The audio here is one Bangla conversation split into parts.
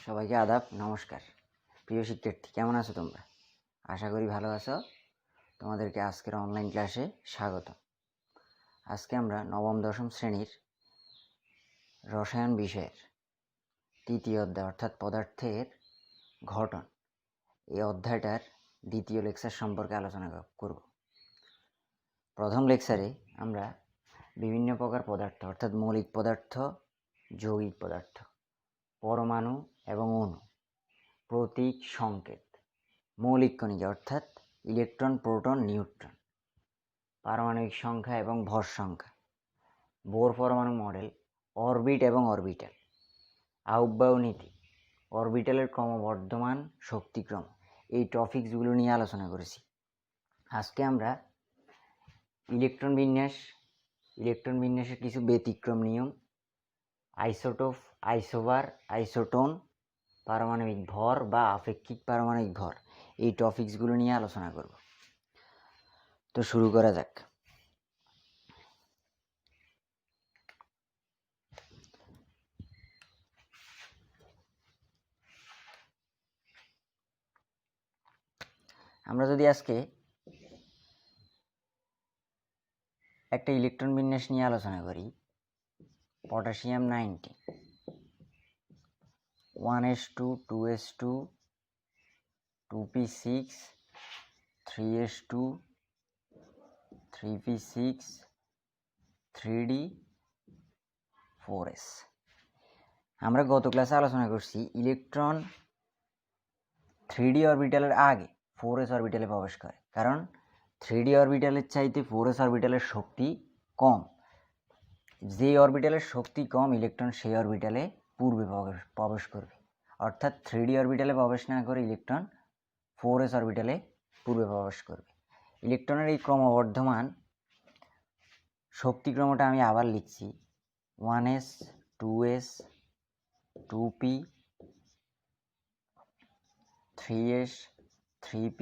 সবাইকে আদাব, নমস্কার। প্রিয় শিক্ষার্থী, কেমন আছো তোমরা? আশা করি ভালো আছো। তোমাদেরকে আজকের অনলাইন ক্লাসে স্বাগত। আজকে আমরা নবম দশম শ্রেণীর রসায়ন বিষয়ের তৃতীয় অধ্যায় অর্থাৎ পদার্থের গঠন এই অধ্যায়টার দ্বিতীয় লেকচার সম্পর্কে আলোচনা করব। প্রথম লেকচারে আমরা বিভিন্ন প্রকার পদার্থ অর্থাৎ মৌলিক পদার্থ, যৌগিক পদার্থ, পরমাণু এবং অণু, প্রতীক, সংকেত, মৌলিক কণিকা অর্থাৎ ইলেকট্রন, প্রোটন, নিউট্রন, পারমাণবিক সংখ্যা এবং ভর সংখ্যা, বোর পরমাণু মডেল, অরবিট এবং অরবিটাল, আউটবাউ নীতি, অরবিটালের ক্রমবর্ধমান শক্তিক্রম, এই টপিকসগুলো নিয়ে আলোচনা করেছি। আজকে আমরা ইলেকট্রন বিন্যাসের কিছু ব্যতিক্রম নিয়ম, আইসোটোপ, আইসোবার, আইসোটোন, পারমাণবিক ভর বা আপেক্ষিক পারমাণবিক ভর, এই টপিকসগুলো নিয়ে আলোচনা করব। তো শুরু করা যাক। আমরা যদি আজকে একটা ইলেকট্রন বিন্যাস নিয়ে আলোচনা করি, potassium 90, 1s2, 2s2, 2p6, 3s2, 3p6, 3d, 4s। আমরা গত ক্লাসে আলোচনা করছি ইলেকট্রন 3d অরবিটালের আগে 4s অরবিটালে প্রবেশ করে, কারণ 3d অরবিটালের চাইতে 4s অরবিটালের শক্তি কম। যে অরবিটালের শক্তি কম ইলেকট্রন সেই অরবিটালে পূর্বে প্রবেশ করবে, অর্থাৎ 3d অরবিটালে প্রবেশ না করে ইলেকট্রন 4s অরবিটালে পূর্বে প্রবেশ করবে। ইলেকট্রনের এই ক্রমবর্ধমান শক্তিক্রমটা আমি আবার লিখছি, 1s, 2s, 2p, 3s, 3p,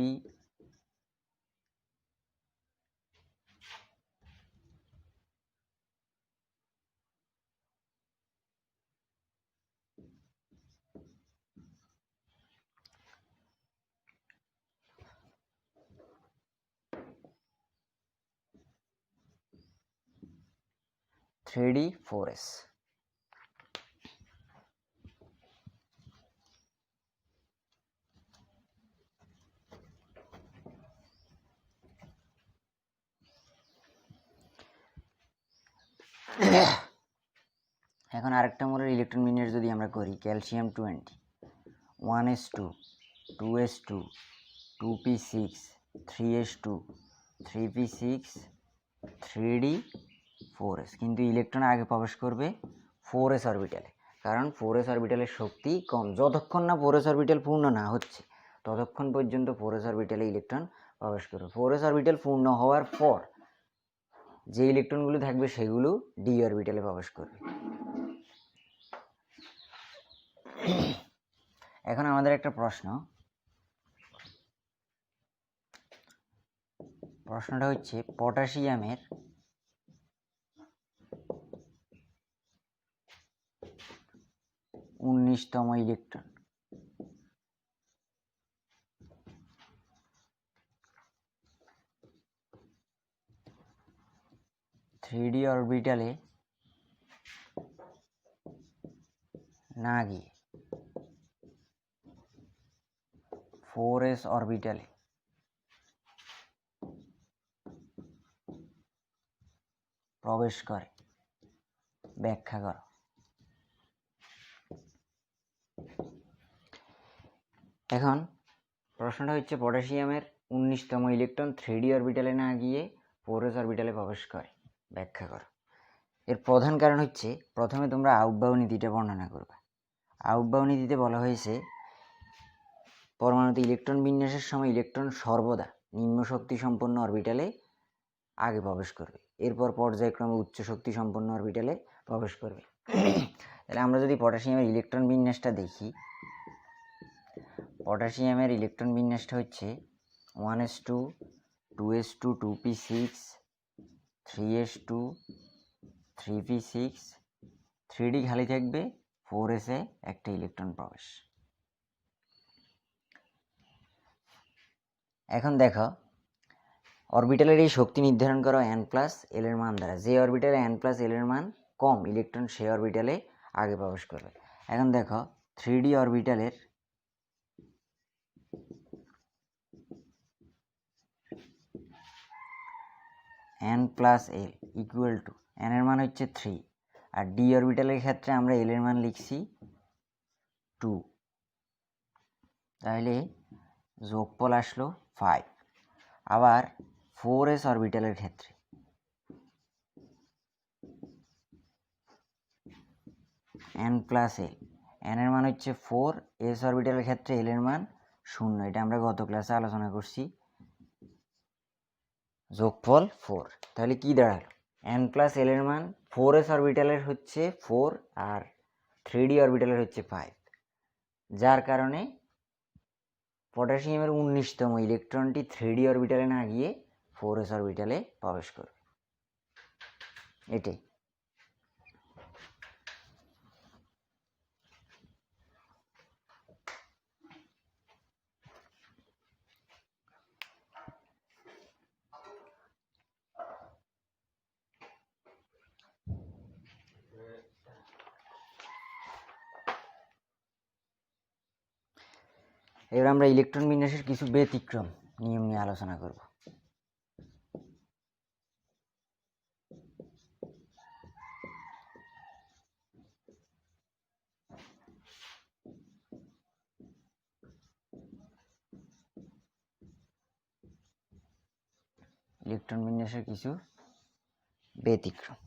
3d, 4s। এখন আরেকটা মৌলের ইলেকট্রন বিন্যাস যদি আমরা করি, calcium 20, 1s2, 2s2, 2p6, 3s2, 3p6, 3d, 4s, কিন্তু ইলেকট্রন আগে প্রবেশ করবে 4s অরবিটালে, কারণ 4s অরবিটালের শক্তি কম। যতক্ষণ না 4s অরবিটাল পূর্ণ না হচ্ছে ততক্ষণ পর্যন্ত 4s অরবিটালে ইলেকট্রন প্রবেশ করবে। 4s অরবিটাল পূর্ণ হওয়ার পর যে ইলেকট্রনগুলো থাকবে সেগুলো ডি অরবিটালে প্রবেশ করবে। এখন আমাদের একটা প্রশ্নটা হচ্ছে পটাশিয়ামের 19তম ইলেকট্রন থ্রি ডি অরবিটালে না গিয়ে 4s অরবিটালে প্রবেশ করে, ব্যাখ্যা করো। এখন প্রশ্নটা হচ্ছে পটাশিয়ামের 19তম ইলেকট্রন 3d অরবিটালে না গিয়ে 4s অরবিটালে প্রবেশ করে, ব্যাখ্যা করো। এর প্রধান কারণ হচ্ছে, প্রথমে তোমরা আউটবাউ নীতিটা বর্ণনা করবে। আউটবাউ নীতিতে বলা হয়েছে পরমাণুতে ইলেকট্রন বিন্যাসের সময় ইলেকট্রন সর্বদা নিম্ন শক্তি সম্পন্ন অরবিটালে আগে প্রবেশ করবে, এরপর পর্যায়ক্রমে উচ্চ শক্তি সম্পন্ন অরবিটালে প্রবেশ করবে। তাহলে আমরা যদি পটাশিয়ামের ইলেকট্রন বিন্যাসটা দেখি, পটাশিয়ামের ইলেকট্রন বিন্যাসটা হচ্ছে 1s2, 2s2, 2p6, 3s2, 3p6, 3d খালি থাকবে, 4s এ একটা ইলেকট্রন প্রবেশ। এখন দেখো অরবিটালের এই শক্তি নির্ধারণ করো n প্লাস এল এর মান দ্বারা। যে অরবিটালে n প্লাস এল এর মান কম, ইলেকট্রন সেই অরবিটালে আগে প্রবেশ করবে। এখন দেখো 3D অরবিটালের n plus L equal to, n এর মান হচ্ছে 3, আর ডি অরবিটালের ক্ষেত্রে আমরা এল এর মান লিখছি 2, তাহলে যোগফল আসলো 5। আবার 4s অরবিটালের ক্ষেত্রে n প্লাস এল, n এর মান হচ্ছে 4, s অরবিটালের ক্ষেত্রে l এর মান 0, এটা আমরা গত ক্লাসে আলোচনা করছি। যোগফল 4, তাহলে কি দাঁড়ালো, n প্লাস এল এর মান 4s অরবিটালের হচ্ছে 4 আর 3d অরবিটালের হচ্ছে 5, যার কারণে পটাশিয়ামের 19তম ইলেকট্রনটি 3d অরবিটালে না গিয়ে 4s অরবিটালে প্রবেশ করবে। এটাই। এবার আমরা ইলেকট্রন বিন্যাসের কিছু ব্যতিক্রম নিয়ম নিয়ে আলোচনা করব। ইলেকট্রন বিন্যাসের কিছু ব্যতিক্রম।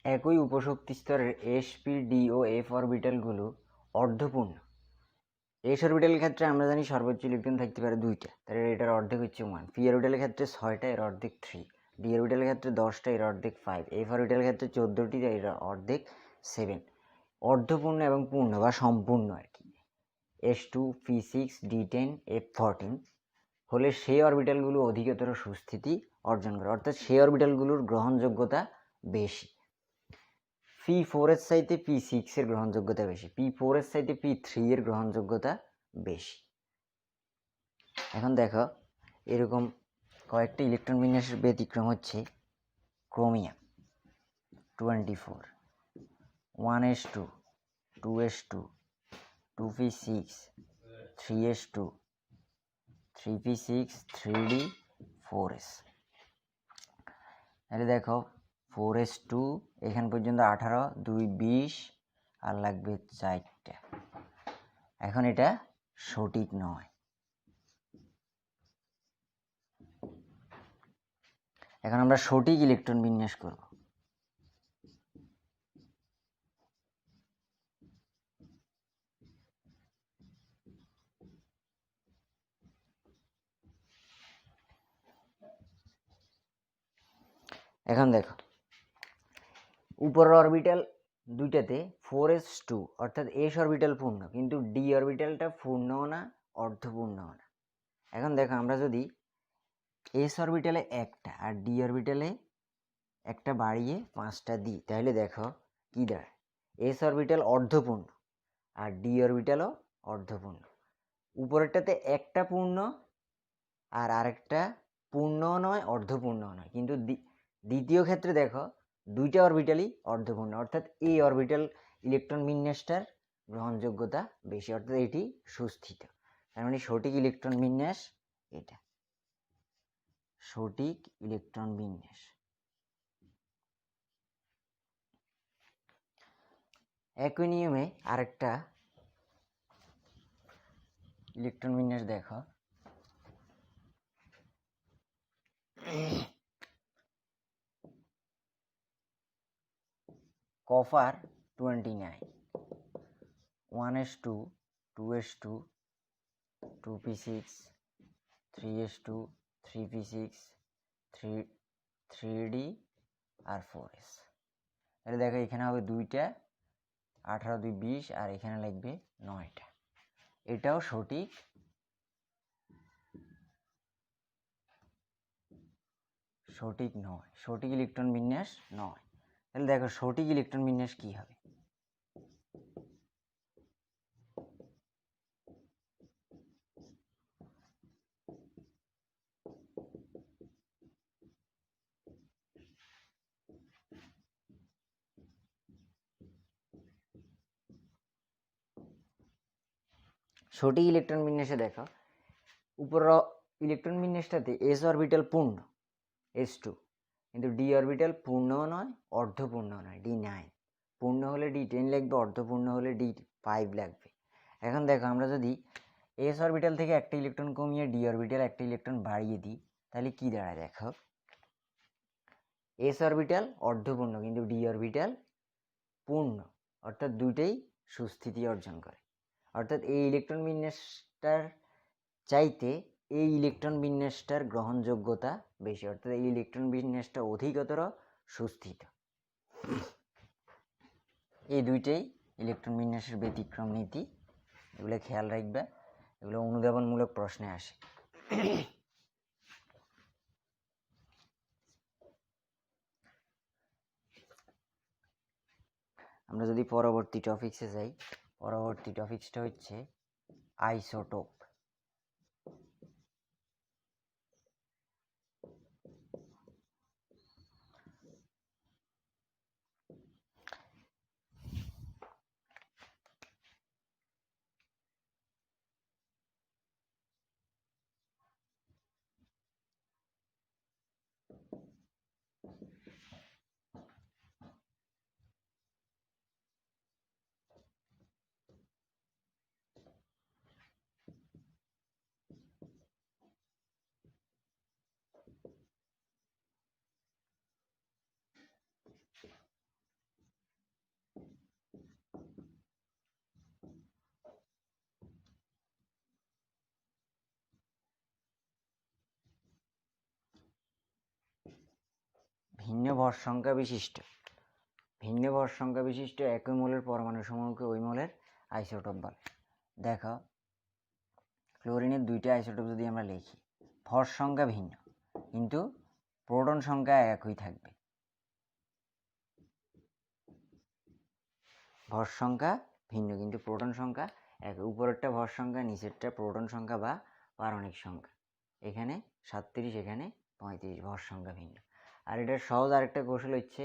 একই উপশক্তি স্তরের এস, পি, ডি ও এফ অরবিটালগুলো অর্ধপূর্ণ। এস অরবিটালের ক্ষেত্রে আমরা জানি সর্বোচ্চ ইলেকট্রন থাকতে পারে 2টা, তাহলে এটার অর্ধেক হচ্ছে 1। পি অরবিটালের ক্ষেত্রে 6টা, এর অর্ধেক 3। ডি অরবিটালের ক্ষেত্রে 10টা, এর অর্ধেক 5। এফ অরবিটালের ক্ষেত্রে 14টি, এর অর্ধেক 7। অর্ধপূর্ণ এবং পূর্ণ বা সম্পূর্ণ আর কি S2, P6, D10, F14 হলে সেই অরবিটালগুলো অধিকতর সুস্থিতি অর্জন করে, অর্থাৎ সেই অরবিটালগুলোর গ্রহণযোগ্যতা বেশি। P4 এর চাইতে P6 এর গ্রহণযোগ্যতা বেশি, P4 এর চাইতে P3 এর গ্রহণযোগ্যতা বেশি। এখন দেখো এরকম কয়েকটা ইলেকট্রন বিন্যাসের ব্যতিক্রম হচ্ছে chromium 24, 1s2, 2s2, 2p6, 3s2, 3p6, 3d, 4s। তাহলে দেখো 4s2 এখান পর্যন্ত 18, 2 20 আর লাগবে 4টা। এখন এটা সঠিক নয়। এখন আমরা সঠিক ইলেকট্রন বিন্যাস করব। এখন দেখো উপরের অরবিটাল দুইটাতে 4s2 অর্থাৎ s অরবিটাল পূর্ণ, কিন্তু d অরবিটালটা পূর্ণও না অর্ধপূর্ণও না। এখন দেখো আমরা যদি s অরবিটালে একটা আর d অরবিটালে একটা বাড়িয়ে 5টা দিই, তাহলে দেখো কি দাঁড়ায়, s অরবিটাল অর্ধপূর্ণ আর d অরবিটালও অর্ধপূর্ণ। উপরেরটাতে একটা পূর্ণ আর আরেকটা পূর্ণও নয় অর্ধপূর্ণও নয়, কিন্তু দ্বিতীয় ক্ষেত্রে দেখো দুইটা অরবিটালই অর্ধপূর্ণ, অর্থাৎ এই অরবিটাল ইলেকট্রন বিন্যাসটার গ্রহণযোগ্যতা বেশি, অর্থাৎ এটি সুস্থিত। তার মানে সঠিক ইলেকট্রন বিন্যাস এটা, সঠিক ইলেকট্রন বিন্যাস। একই নিয়মে আরেকটা ইলেকট্রন বিন্যাস দেখো, copper 29, 1s2, 2s2, 2p6, 3s2, 3p6, 3d আর 4s। তাহলে দেখো এখানে হবে 2টা, 18 2 20, আর এখানে লাগবে 9টা। এটাও সঠিক নয়, সঠিক ইলেকট্রন বিন্যাস নয়। তাহলে দেখো সঠিক ইলেকট্রন বিন্যাস কি হবে? সঠিক ইলেকট্রন বিন্যাসে দেখো উপর ইলেকট্রন বিন্যাসটাতে s অরবিটাল পূর্ণ s2, কিন্তু d অরবিটাল পূর্ণও নয় অর্ধপূর্ণ নয় d9। পূর্ণ হলে d10 লাগবে, অর্ধপূর্ণ হলে d5 লাগবে। এখন দেখো আমরা যদি s অরবিটাল থেকে একটা ইলেকট্রন কমিয়ে d অরবিটাল একটা ইলেকট্রন বাড়িয়ে দিই, তাহলে কি দাঁড়ায় দেখো, s অরবিটাল অর্ধপূর্ণ কিন্তু d অরবিটাল পূর্ণ, অর্থাৎ দুইটাই সুস্থিতি অর্জন করে। অর্থাৎ এই ইলেকট্রন বিন্যাসটার চাইতে এই ইলেকট্রন বিন্যাসটার গ্রহণযোগ্যতা বেশি, অর্থাৎ এই ইলেকট্রন বিন্যাসটা অধিকতর সুস্থিত। এই দুইটাই ইলেকট্রন বিন্যাসের ব্যতিক্রম নীতি, এগুলো খেয়াল রাখবে, এগুলো অনুধাবনমূলক প্রশ্নে আসে। আমরা যদি পরবর্তী টপিকসে যাই, পরবর্তী টপিকসটা হচ্ছে আইসোটোপ। ভিন্ন ভর সংখ্যা বিশিষ্ট একই মৌলের পরমাণু সমূহকে ওই মৌলের আইসোটোপ বলে। দেখো ক্লোরিনের দুইটা আইসোটোপ যদি আমরা লিখি, ভর সংখ্যা ভিন্ন কিন্তু প্রোটন সংখ্যা একই থাকবে। ভর সংখ্যা ভিন্ন কিন্তু প্রোটন সংখ্যা এক, উপরেরটা ভর সংখ্যা, নিচেরটা প্রোটন সংখ্যা বা পারমাণবিক সংখ্যা। এখানে 37, এখানে 35, ভর সংখ্যা ভিন্ন। আর এটার সহজ আরেকটা কৌশল হচ্ছে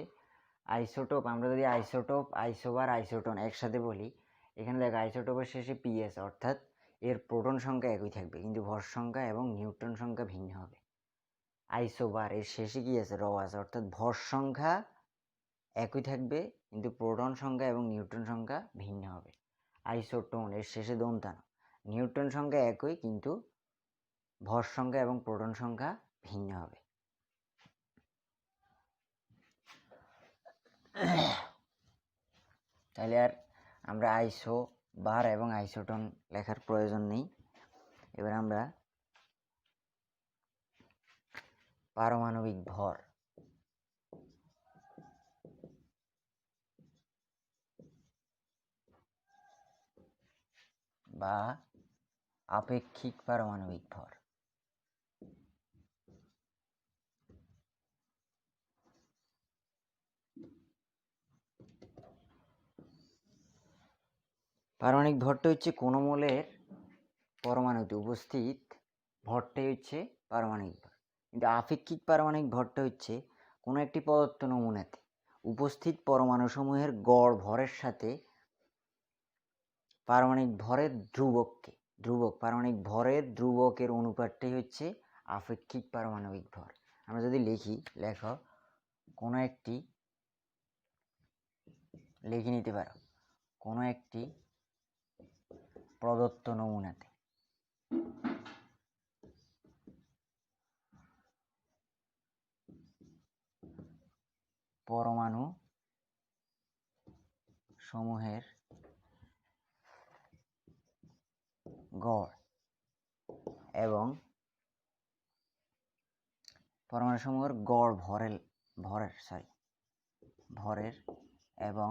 আইসোটোপ। আমরা যদি আইসোটোপ, আইসোবার, আইসোটন একসাথে বলি, এখানে দেখো আইসোটোপের শেষে পিএস, অর্থাৎ এর প্রোটন সংখ্যা একই থাকবে কিন্তু ভর সংখ্যা এবং নিউট্রন সংখ্যা ভিন্ন হবে। আইসোবার এর শেষে কি আছে, র আছে, অর্থাৎ ভর সংখ্যা একই থাকবে কিন্তু প্রোটন সংখ্যা এবং নিউট্রন সংখ্যা ভিন্ন হবে। আইসোটোন এর শেষে দন্তান, নিউট্রন সংখ্যা একই কিন্তু ভর সংখ্যা এবং প্রোটন সংখ্যা ভিন্ন হবে। তাহলে আর আমরা আইসো বার এবং আইসোটোন লেখার প্রয়োজন নেই। এবার আমরা পারমাণবিক ভর বা আপেক্ষিক পারমাণবিক ভর। পারমাণবিক ভরটা হচ্ছে কোনো মোলের পরমাণুতে উপস্থিত ভরটাই হচ্ছে পারমাণবিক ভর। কিন্তু আপেক্ষিক পারমাণবিক ভরটা হচ্ছে কোনো একটি পদার্থ নমুনাতে উপস্থিত পরমাণুসমূহের গড় ভরের সাথে পারমাণবিক ভরের পারমাণবিক ভরের ধ্রুবকের অনুপাতটাই হচ্ছে আপেক্ষিক পারমাণবিক ভর। আমরা যদি লেখো কোনো একটি লিখে নিতে পারো, কোনো একটি প্রদত্ত নমুনাতে পরমাণু সমূহের গড় এবং পরমাণু সমূহের গড় ভরের এবং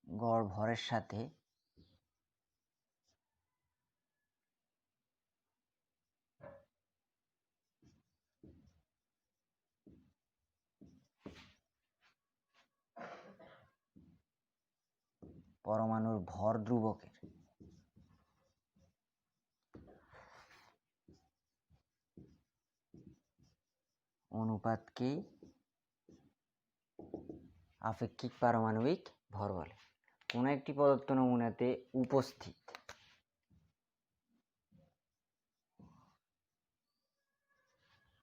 গড় ভরের সাথে পরমাণুর ভর ধ্রুবকের অনুপাতকেই আপেক্ষিক পারমাণবিক ভর বলে। কোনো একটি পদার্থ নমুনাতে উপস্থিত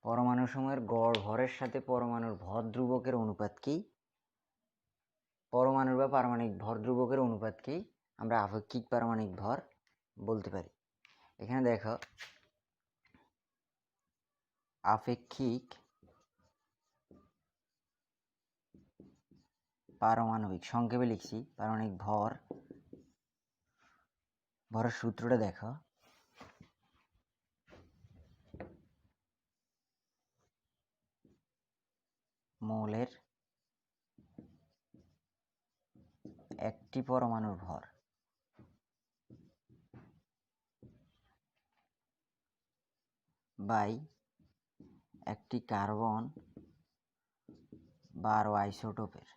পরমাণু সমূহের গড় ভরের সাথে পরমাণুর ভর ধ্রুবকের অনুপাতকেই পরমাণুর বা পারমাণবিক ভর ধ্রুবকের অনুপাতকেই আমরা আপেক্ষিক পারমাণবিক ভর বলতে পারি। এখানে দেখো, আপেক্ষিক পারমাণবিক সংক্ষেপে লিখছি পারমাণবিক ভরের সূত্রটা দেখো, মৌলের একটি পরমাণুর ভর বাই একটি কার্বন 12 আইসোটোপের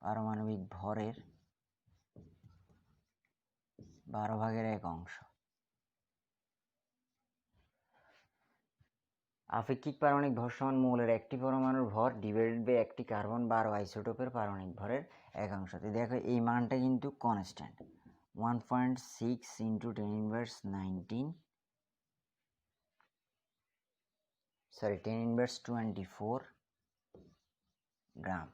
পারমাণবিক ভরের 12/1 অংশ। আপেক্ষিক পারমাণবিক ভর সমান মৌলের একটি পরমাণুর ভর ডিভাইডেড বাই একটি কার্বন 12 আইসোটোপের পারমাণবিক ভরের 1/1। দেখো এই মানটা কিন্তু কনস্ট্যান্ট, 1.6 × 10⁻24 গ্রাম,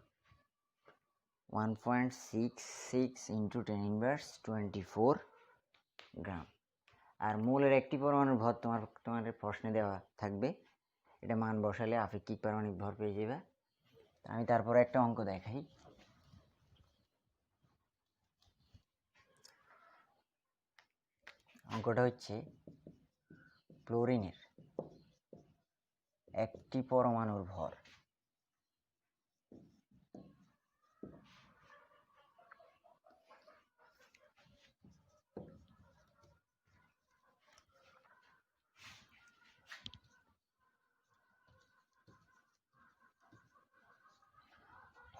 1.66 × 10⁻24 গ্রাম। আর মৌলের একটি পরমাণুর ভর তোমাদের প্রশ্নে দেওয়া থাকবে, এটা মান বসালে আপেক্ষিক পারমাণবিক ভর পেয়ে যাবে। আমি তারপরে একটা অঙ্ক দেখাই। অঙ্কটা হচ্ছে ক্লোরিনের একটি পরমাণুর ভর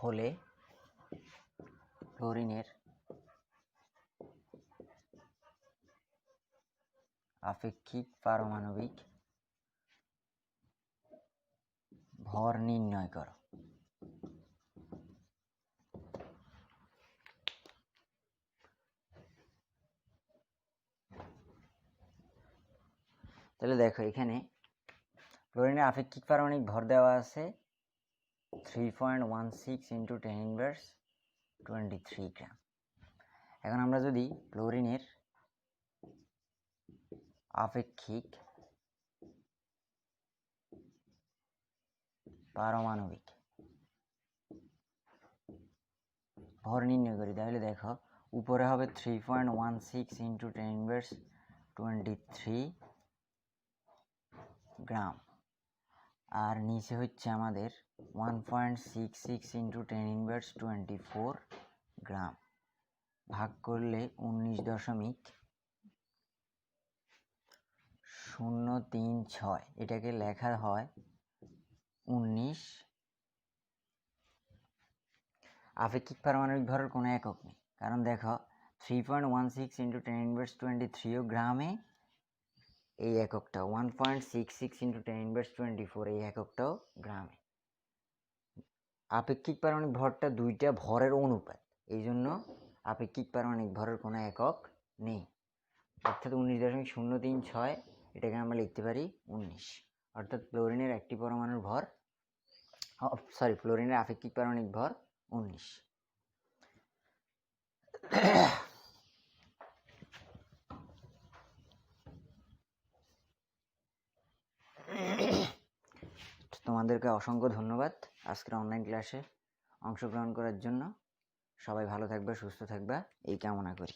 হলে ক্লোরিনের আপেক্ষিক পারমাণবিক ভর নির্ণয় করো। তাহলে দেখো, এখানে ক্লোরিনের আপেক্ষিক পারমাণবিক ভর দেওয়া আছে 3.16 × 10⁻23 গ্রাম। এখন আমরা যদি ক্লোরিনের আপেক্ষিক পারমাণবিক ভর নির্ণয় করি, তাহলে দেখো উপরে হবে 3.16 ইন্টু 10⁻23 গ্রাম, আর নিচে হচ্ছে আমাদের 1.66 ইন্টু 10⁻24 গ্রাম, ভাগ করলে 19.036, এটাকে লেখা হয় 19। আপেক্ষিক পারমাণবিক ভরের কোনো একক নেই, কারণ দেখো 3.16 ইন্টু 10⁻23 গ্রামে, এই এককটা 1.66 ইন্টু 10⁻24 এই এককটাও গ্রামে। আপেক্ষিক পারমাণবিক ভরটা দুইটা ভরের অনুপাত, এই জন্য আপেক্ষিক পারমাণবিক ভরের কোনো একক নেই, অর্থাৎ 19.036, এটাকে আমরা লিখতে পারি 19। অর্থাৎ ফ্লোরিনের একটি পরমাণুর ভর, ফ্লোরিনের আপেক্ষিক পারমাণবিক ভর 19। তোমাদেরকে অসংখ্য ধন্যবাদ আজকের অনলাইন ক্লাসে অংশগ্রহণ করার জন্য। সবাই ভালো থাকবে, সুস্থ থাকবে এই কামনা করি।